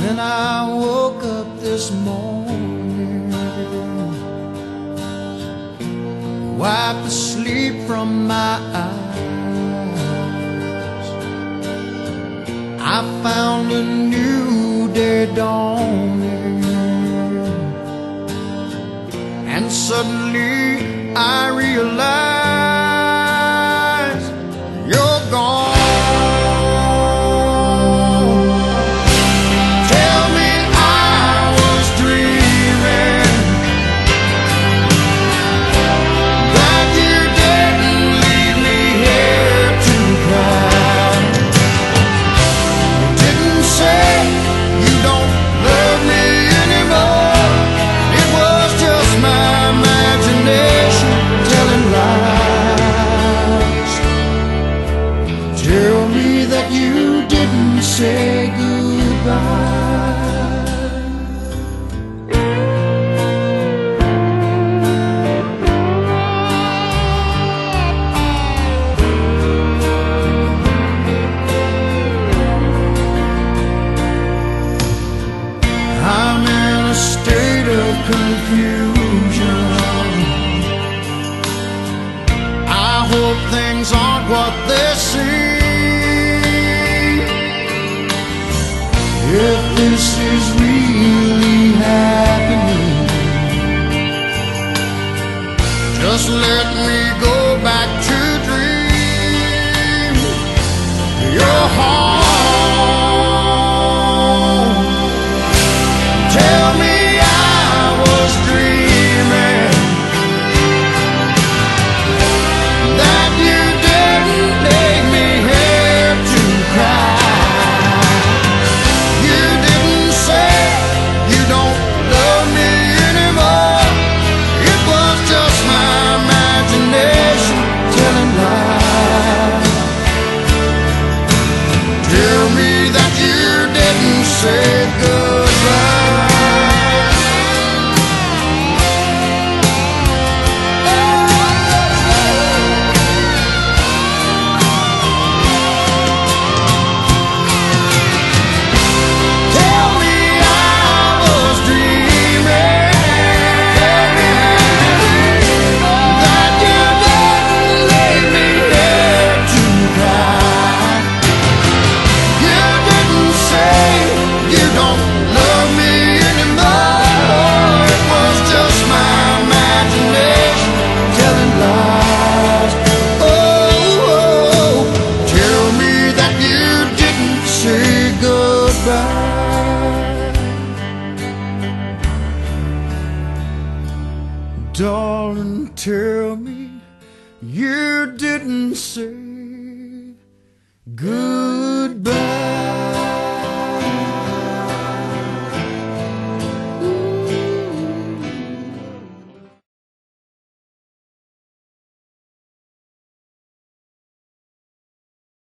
When I woke up this morning, wiped the sleep from my eyes, I found a new day dawning, and suddenly I realized you're gone. Tell me that you didn't say goodbye. I'm in a state of confusion. I hope things aren't what they seem. If this is really happening, just let me go back to dream your home. Tell me I was dreaming, that you didn't take me here to cry. Say goodbye. Tell me I was dreaming, that you didn't leave me here to cry. You didn't say you don't love me anymore. It was just my imagination telling lies. Oh, tell me that you didn't say goodbye. Darling, tell me you didn't say goodbye.